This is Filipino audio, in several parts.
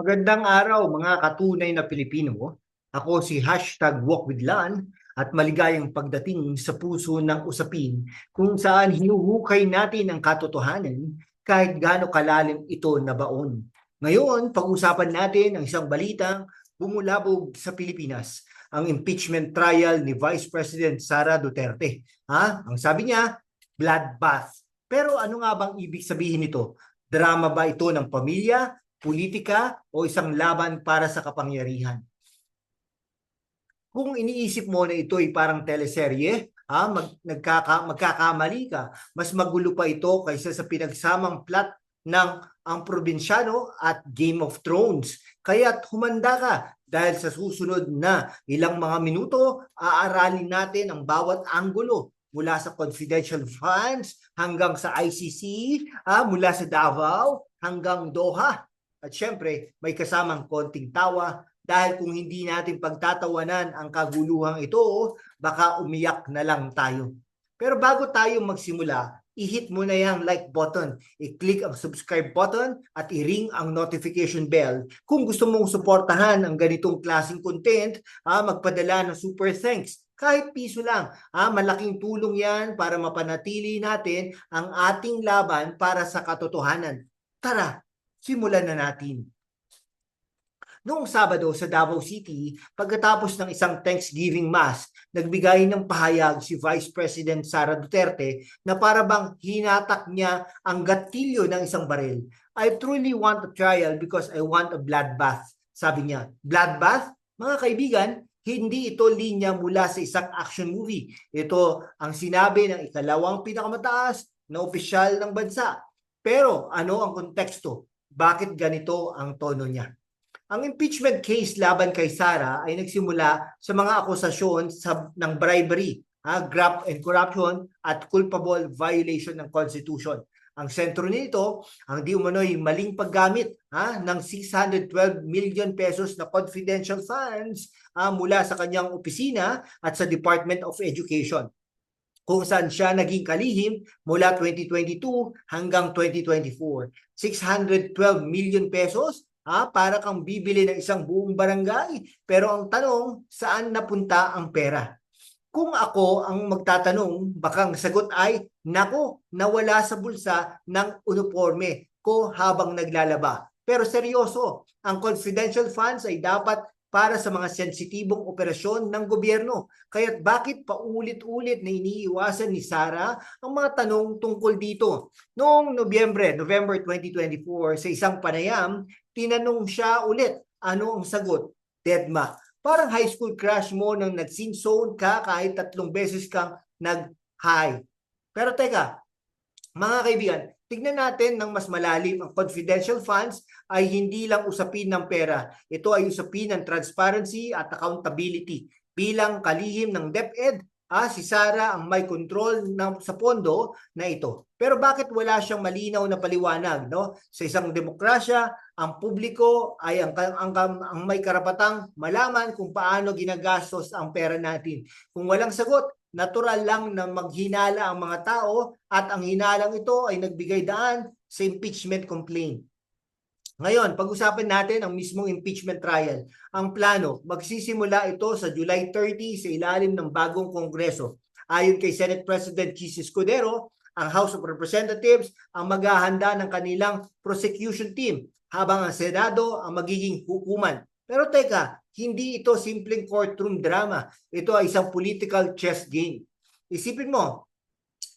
Magandang araw mga katunay na Pilipino. Ako si #WalkWithLan at maligayang pagdating sa puso ng usapin kung saan hinuhukay natin ang katotohanan kahit gaano kalalim ito na baon. Ngayon, pag-usapan natin ang isang balitang bumulabog sa Pilipinas, ang impeachment trial ni Vice President Sara Duterte. Ang sabi niya, bloodbath. Pero ano nga bang ibig sabihin nito? Drama ba ito ng pamilya, politika o isang laban para sa kapangyarihan? Kung iniisip mo na ito ay parang teleserye, magkakamali ka. Mas magulo pa ito kaysa sa pinagsamang plot ng Ang Probinsyano at Game of Thrones. Kaya't humanda ka dahil sa susunod na ilang mga minuto, aaralin natin ang bawat anggulo mula sa confidential funds hanggang sa ICC, mula sa Davao hanggang Doha. At syempre, may kasamang konting tawa dahil kung hindi natin pagtatawanan ang kaguluhang ito, baka umiyak na lang tayo. Pero bago tayo magsimula, i-hit mo na yung like button, i-click ang subscribe button at i-ring ang notification bell. Kung gusto mong suportahan ang ganitong klaseng content, magpadala ng super thanks. Kahit piso lang, malaking tulong yan para mapanatili natin ang ating laban para sa katotohanan. Tara, simulan na natin. Noong Sabado sa Davao City, pagkatapos ng isang Thanksgiving Mass, nagbigay ng pahayag si Vice President Sara Duterte na para bang hinatak niya ang gatilyo ng isang baril. I truly want a trial because I want a bloodbath. Sabi niya, bloodbath? Mga kaibigan, hindi ito linya mula sa isang action movie. Ito ang sinabi ng ikalawang pinakamataas na opisyal ng bansa. Pero ano ang konteksto? Bakit ganito ang tono niya? Ang impeachment case laban kay Sara ay nagsimula sa mga akusasyon ng bribery, graft and corruption at culpable violation ng Constitution. Ang sentro nito, ang di umano'y maling paggamit ng 612 million pesos na confidential funds mula sa kanyang opisina at sa Department of Education, kung saan siya naging kalihim mula 2022 hanggang 2024. 612 million pesos para kang bibili ng isang buong barangay. Pero ang tanong, saan napunta ang pera? Kung ako ang magtatanong, baka ang sagot ay, nako, nawala sa bulsa ng uniforme ko habang naglalaba. Pero seryoso, ang confidential funds ay dapat para sa mga sensitibong operasyon ng gobyerno. Kaya't bakit paulit-ulit na iniiwasan ni Sara ang mga tanong tungkol dito? Noong November 2024, sa isang panayam, tinanong siya ulit, ano ang sagot? Deadma. Parang high school crush mo nang nag-sin zone ka kahit 3 beses kang nag-high. Pero teka, mga kaibigan, tignan natin ng mas malalim. Ang confidential funds ay hindi lang usapin ng pera. Ito ay usapin ng transparency at accountability. Bilang kalihim ng DepEd, si Sara ang may control sa pondo na ito. Pero bakit wala siyang malinaw na paliwanag? No? Sa isang demokrasya, ang publiko ay ang may karapatang malaman kung paano ginagastos ang pera natin. Kung walang sagot, natural lang na maghinala ang mga tao at ang hinalang ito ay nagbigay daan sa impeachment complaint. Ngayon, pag-usapan natin ang mismong impeachment trial. Ang plano, magsisimula ito sa July 30 sa ilalim ng bagong Kongreso. Ayon kay Senate President Chis Escudero, ang House of Representatives ang maghahanda ng kanilang prosecution team habang ang Senado ang magiging hukuman. Pero teka, hindi ito simpleng courtroom drama. Ito ay isang political chess game. Isipin mo,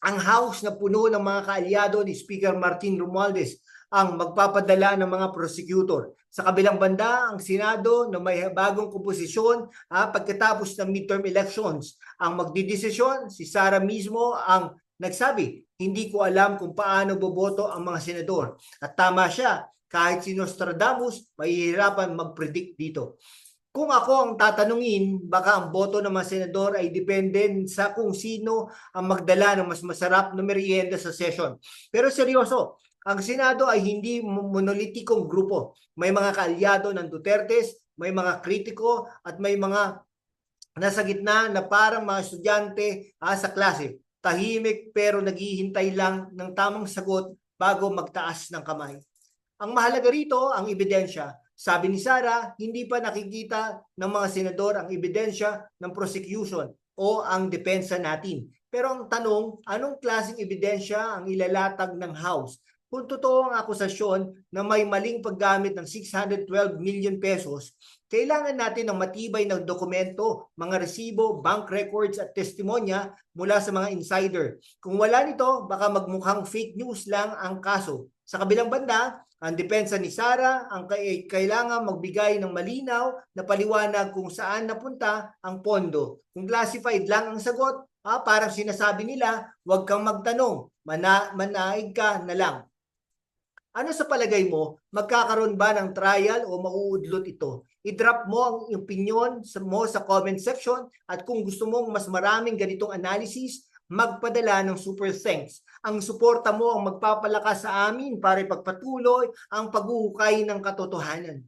ang House na puno ng mga kaalyado ni Speaker Martin Romualdez ang magpapadala ng mga prosecutor. Sa kabilang banda, ang Senado na may bagong komposisyon pagkatapos ng midterm elections. Ang magdidesisyon, si Sara mismo ang nagsabi, hindi ko alam kung paano boboto ang mga senador. At tama siya, kahit si Nostradamus, mahihirapan mag-predict dito. Kung ako ang tatanungin, baka ang boto ng mga senador ay depende sa kung sino ang magdala ng mas masarap na merienda sa session. Pero seryoso, ang Senado ay hindi monolitikong grupo. May mga kaalyado ng Dutertes, may mga kritiko at may mga nasa gitna na parang mga estudyante sa klase. Tahimik pero naghihintay lang ng tamang sagot bago magtaas ng kamay. Ang mahalaga rito, ang ebidensya. Sabi ni Sara, hindi pa nakikita ng mga senador ang ebidensya ng prosecution o ang depensa natin. Pero ang tanong, anong klaseng ebidensya ang ilalatag ng House? Kung totoo ang akusasyon na may maling paggamit ng 612 million pesos, kailangan natin ng matibay na dokumento, mga resibo, bank records at testimonya mula sa mga insider. Kung wala nito, baka magmukhang fake news lang ang kaso. Sa kabilang banda, ang depensa ni Sara ang kailangan magbigay ng malinaw na paliwanag kung saan napunta ang pondo. Kung classified lang ang sagot, parang sinasabi nila, huwag kang magtanong, manaig ka na lang. Ano sa palagay mo, magkakaroon ba ng trial o mauudlot ito? I-drop mo ang opinion mo sa comment section at kung gusto mong mas maraming ganitong analysis, magpadala ng super thanks. Ang suporta mo ang magpapalakas sa amin para ipagpatuloy ang paghuhukay ng katotohanan.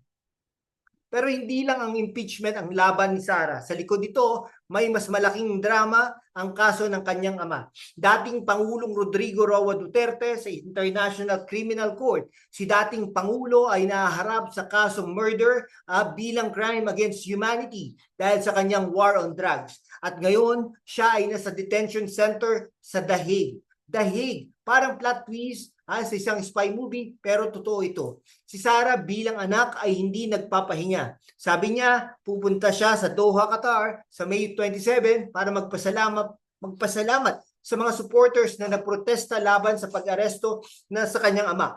Pero hindi lang ang impeachment ang laban ni Sara. Sa likod nito, may mas malaking drama ang kaso ng kanyang ama. Dating Pangulong Rodrigo Roa Duterte sa International Criminal Court. Si dating Pangulo ay naharap sa kasong murder bilang crime against humanity dahil sa kanyang war on drugs. At ngayon, siya ay nasa detention center sa The Hague. The Hague, parang plot twist sa isang spy movie, pero totoo ito. Si Sara bilang anak ay hindi nagpapahinga. Sabi niya, pupunta siya sa Doha, Qatar sa May 27 para magpasalamat sa mga supporters na nagprotesta laban sa pag-aresto na sa kanyang ama.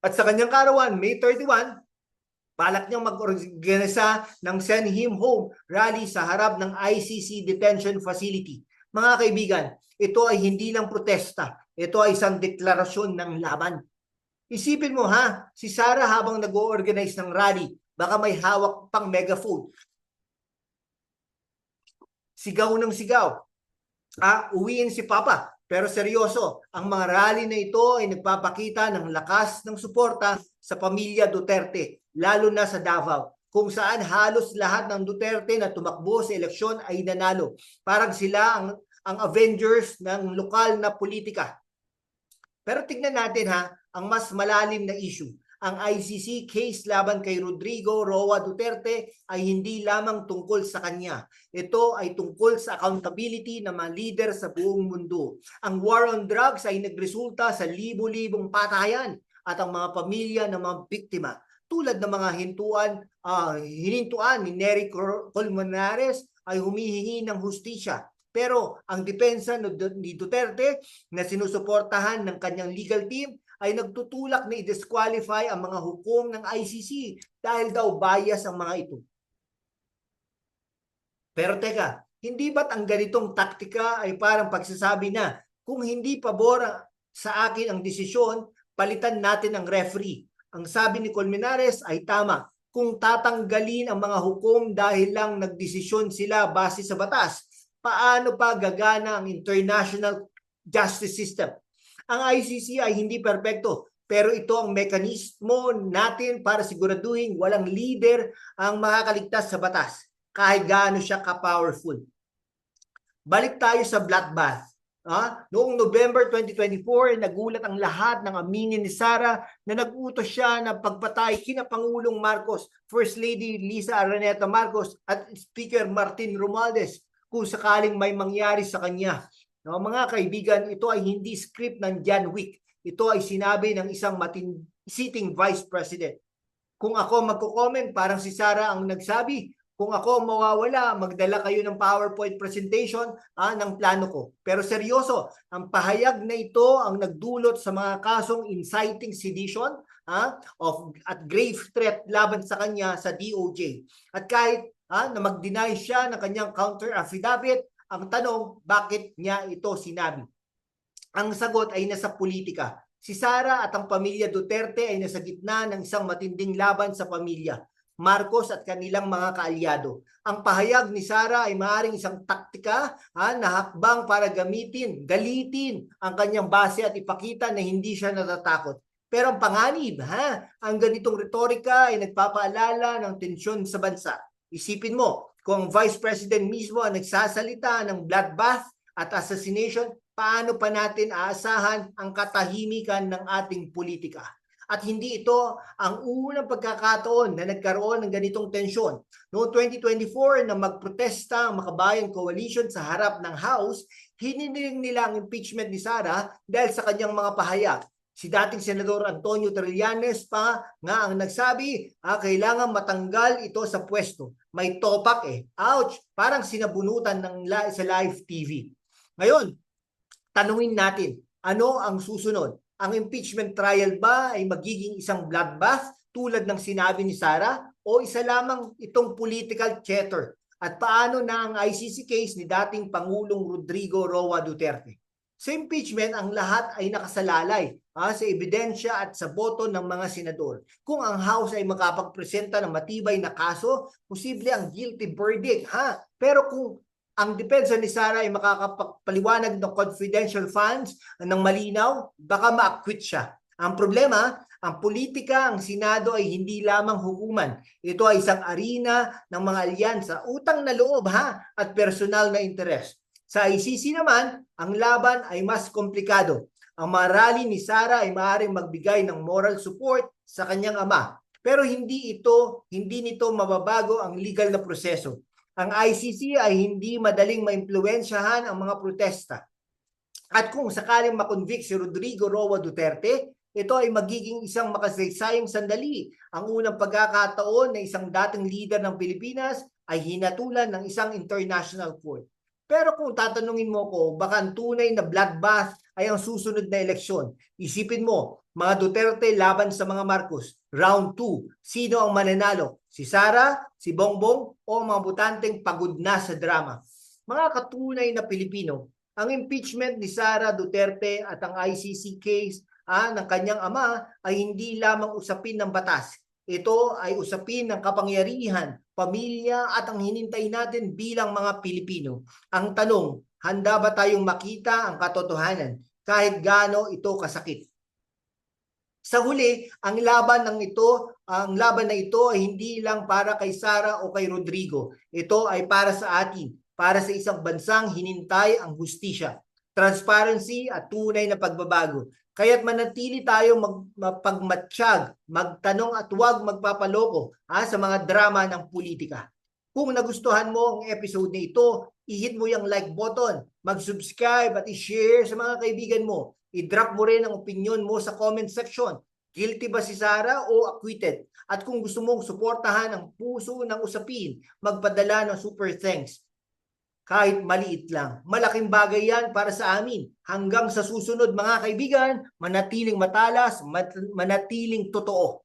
At sa kanyang karawan, May 31, balak niyang mag-organisa ng Send Him Home rally sa harap ng ICC Detention Facility. Mga kaibigan, ito ay hindi lang protesta. Ito ay isang deklarasyon ng laban. Isipin mo si Sara habang nag-o-organize ng rally, baka may hawak pang megaphone. Sigaw ng sigaw. Uwiin si Papa. Pero seryoso, ang mga rally na ito ay nagpapakita ng lakas ng suporta sa pamilya Duterte, lalo na sa Davao, kung saan halos lahat ng Duterte na tumakbo sa eleksyon ay nanalo. Parang sila ang Avengers ng lokal na politika. Pero tignan natin ang mas malalim na issue. Ang ICC case laban kay Rodrigo Roa Duterte ay hindi lamang tungkol sa kanya. Ito ay tungkol sa accountability ng mga leader sa buong mundo. Ang war on drugs ay nagresulta sa libo-libong patayan at ang mga pamilya ng mga biktima. Tulad ng mga hinintuan ni Nery Colmenares ay humihingi ng hustisya. Pero ang depensa ni Duterte na sinusuportahan ng kanyang legal team ay nagtutulak na i-disqualify ang mga hukom ng ICC dahil daw bias ang mga ito. Pero teka, hindi ba't ang ganitong taktika ay parang pagsasabi na kung hindi pabor sa akin ang desisyon, palitan natin ang referee. Ang sabi ni Colmenares ay tama. Kung tatanggalin ang mga hukom dahil lang nagdesisyon sila base sa batas, paano pa gagana ang international justice system? Ang ICC ay hindi perpekto, pero ito ang mekanismo natin para siguraduhin walang leader ang makakaligtas sa batas, kahit gaano siya ka-powerful. Balik tayo sa bloodbath. Noong November 2024, nagulat ang lahat ng aminin ni Sara na nag-utos siya ng pagpatay kina Pangulong Marcos, First Lady Lisa Araneta Marcos at Speaker Martin Romualdez kung sakaling may mangyari sa kanya. Mga kaibigan, ito ay hindi script ng John Wick. Ito ay sinabi ng isang sitting Vice President. Kung ako magko-comment, parang si Sara ang nagsabi, kung ako mawawala, magdala kayo ng PowerPoint presentation ng plano ko. Pero seryoso, ang pahayag na ito ang nagdulot sa mga kasong inciting sedition at grave threat laban sa kanya sa DOJ. At kahit na mag-deny siya ng kanyang counter affidavit, ang tanong, bakit niya ito sinabi? Ang sagot ay nasa politika. Si Sara at ang pamilya Duterte ay nasa gitna ng isang matinding laban sa pamilya, Marcos at kanilang mga kaalyado. Ang pahayag ni Sara ay maaaring isang taktika na hakbang para galitin ang kanyang base at ipakita na hindi siya natatakot. Pero ang panganib, ang ganitong retorika ay nagpapaalala ng tensyon sa bansa. Isipin mo, kung ang Vice President mismo ang nagsasalita ng bloodbath at assassination, paano pa natin aasahan ang katahimikan ng ating politika? At hindi ito ang unang pagkakataon na nagkaroon ng ganitong tensyon. Noong 2024 na magprotesta ang Makabayan Coalition sa harap ng House, hiniling nila ang impeachment ni Sara dahil sa kanyang mga pahayag. Si dating Senador Antonio Trillanes pa nga ang nagsabi, kailangan matanggal ito sa pwesto. May topak eh. Ouch! Parang sinabunutan sa live TV. Ngayon, tanungin natin, ano ang susunod? Ang impeachment trial ba ay magiging isang bloodbath tulad ng sinabi ni Sara o isa lamang itong political theater? At paano na ang ICC case ni dating Pangulong Rodrigo Roa Duterte? Sa impeachment, ang lahat ay nakasalalay sa ebidensya at sa boto ng mga senador. Kung ang House ay makapagpresenta ng matibay na kaso, posible ang guilty verdict. Pero kung ang depensa ni Sara ay makakapaliwanag ng confidential funds ng malinaw, baka ma-acquit siya. Ang problema, ang politika, ang Senado ay hindi lamang hukuman. Ito ay isang arena ng mga alyansa, utang na loob at personal na interes. Sa ICC naman, ang laban ay mas komplikado. Ang mga rally ni Sara ay maaaring magbigay ng moral support sa kanyang ama. Pero hindi nito mababago ang legal na proseso. Ang ICC ay hindi madaling maimpluwensyahan ang mga protesta. At kung sakaling makonvict si Rodrigo Roa Duterte, ito ay magiging isang makasaysayang sandali. Ang unang pagkakataon na isang dating leader ng Pilipinas ay hinatulan ng isang international court. Pero kung tatanungin mo ko, baka ang tunay na bloodbath ay ang susunod na eleksyon. Isipin mo, mga Duterte laban sa mga Marcos. Round 2, sino ang mananalo? Si Sara, si Bongbong, o mga botanteng pagod na sa drama? Mga katunay na Pilipino, ang impeachment ni Sara Duterte at ang ICC case ng kanyang ama ay hindi lamang usapin ng batas. Ito ay usapin ng kapangyarihan, pamilya at ang hinintay natin bilang mga Pilipino. Ang tanong, handa ba tayong makita ang katotohanan kahit gaano ito kasakit? Sa huli, ang laban na ito ay hindi lang para kay Sara o kay Rodrigo. Ito ay para sa atin, para sa isang bansang hinintay ang hustisya, transparency at tunay na pagbabago. Kaya't manatili tayo magpagmatsyag, magtanong at huwag magpapaloko sa mga drama ng politika. Kung nagustuhan mo ang episode na ito, i-hit mo yung like button, mag-subscribe at i-share sa mga kaibigan mo. I-drop mo rin ang opinion mo sa comment section. Guilty ba si Sara o acquitted? At kung gusto mong suportahan ang puso ng usapin, magpadala ng super thanks. Kahit maliit lang. Malaking bagay yan para sa amin. Hanggang sa susunod mga kaibigan, manatiling matalas, manatiling totoo.